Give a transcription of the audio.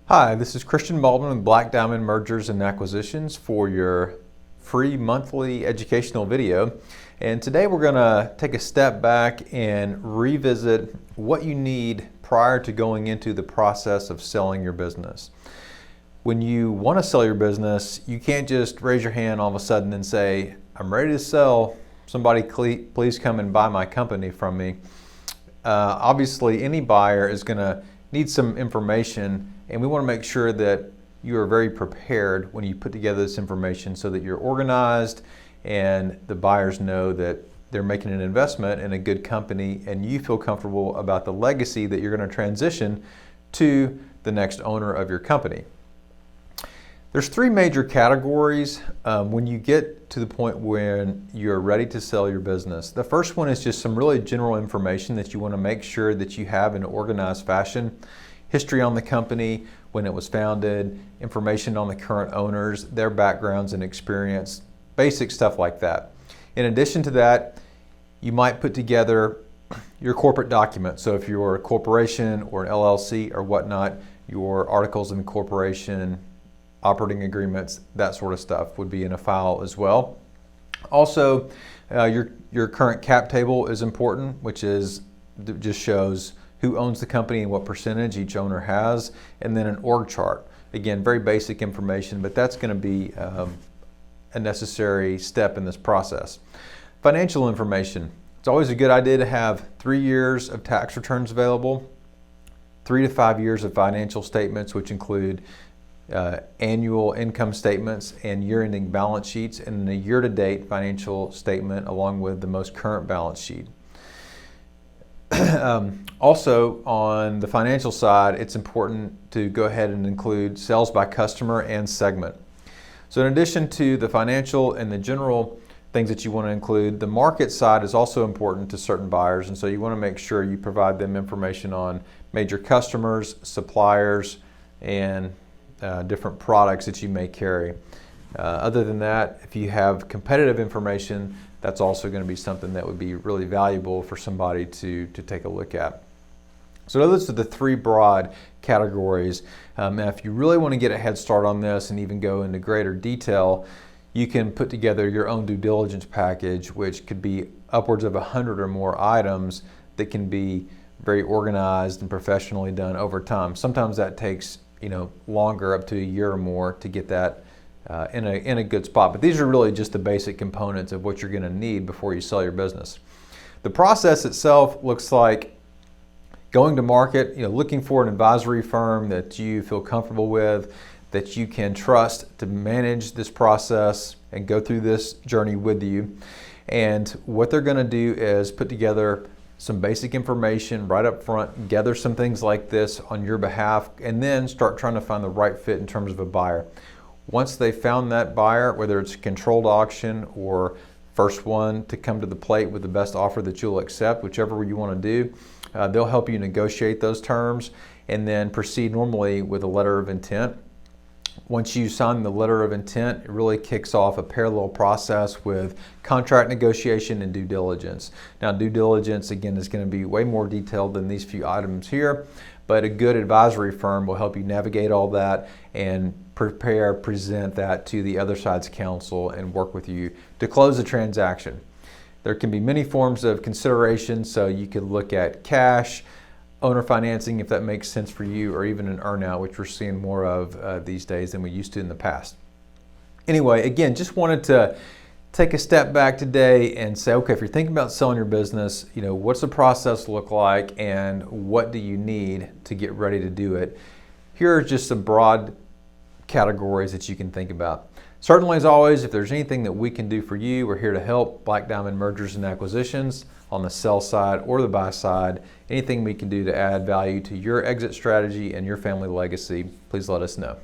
Hi, this is Christian Baldwin with Black Diamond Mergers and Acquisitions for your free monthly educational video. And today we're going to take a step back and revisit what you need prior to going into the process of selling your business. When you want to sell your business, you can't just raise your hand all of a sudden and say, I'm ready to sell, somebody please come and buy my company from me. Obviously, any buyer is going to need some information, and we want to make sure that you are very prepared when you put together this information so that you're organized and the buyers know that they're making an investment in a good company and you feel comfortable about the legacy that you're going to transition to the next owner of your company. There's three major categories when you get to the point when you're ready to sell your business. The first one is just some really general information that you want to make sure that you have in an organized fashion. History on the company, when it was founded, information on the current owners, their backgrounds and experience, basic stuff like that. In addition to that, you might put together your corporate document. So if you're a corporation or an LLC or whatnot, your articles of incorporation, operating agreements, that sort of stuff would be in a file as well. Also, your current cap table is important, which just shows who owns the company and what percentage each owner has, and then an org chart. Again, very basic information, but that's going to be a necessary step in this process. Financial information. It's always a good idea to have 3 years of tax returns available, 3 to 5 years of financial statements, which include annual income statements and year-ending balance sheets, and a year-to-date financial statement along with the most current balance sheet. Also, on the financial side, it's important to go ahead and include sales by customer and segment. So in addition to the financial and the general things that you want to include, the market side is also important to certain buyers, and so you want to make sure you provide them information on major customers, suppliers, and different products that you may carry. Other than that, if you have competitive information, that's also going to be something that would be really valuable for somebody to take a look at. So those are the three broad categories. Now, if you really want to get a head start on this and even go into greater detail, you can put together your own due diligence package, which could be upwards of 100 or more items that can be very organized and professionally done over time. Sometimes that takes longer, up to a year or more, to get that in a good spot. But these are really just the basic components of what you're going to need before you sell your business. The process itself looks like going to market, looking for an advisory firm that you feel comfortable with, that you can trust to manage this process and go through this journey with you. And what they're going to do is put together some basic information right up front, gather some things like this on your behalf, and then start trying to find the right fit in terms of a buyer. Once they've found that buyer, whether it's a controlled auction or first one to come to the plate with the best offer that you'll accept, whichever you want to do, they'll help you negotiate those terms and then proceed normally with a letter of intent. Once you sign the letter of intent, it really kicks off a parallel process with contract negotiation and due diligence. Now, due diligence, again, is going to be way more detailed than these few items here, but a good advisory firm will help you navigate all that and present that to the other side's counsel and work with you to close the transaction. There can be many forms of consideration, so you could look at cash, owner financing if that makes sense for you, or even an earnout, which we're seeing more of these days than we used to in the past. Anyway, again, just wanted to take a step back today and say, okay, if you're thinking about selling your business, what's the process look like and what do you need to get ready to do it? Here are just some broad categories that you can think about. Certainly, as always, if there's anything that we can do for you, we're here to help. Black Diamond Mergers and Acquisitions on the sell side or the buy side. Anything we can do to add value to your exit strategy and your family legacy, please let us know.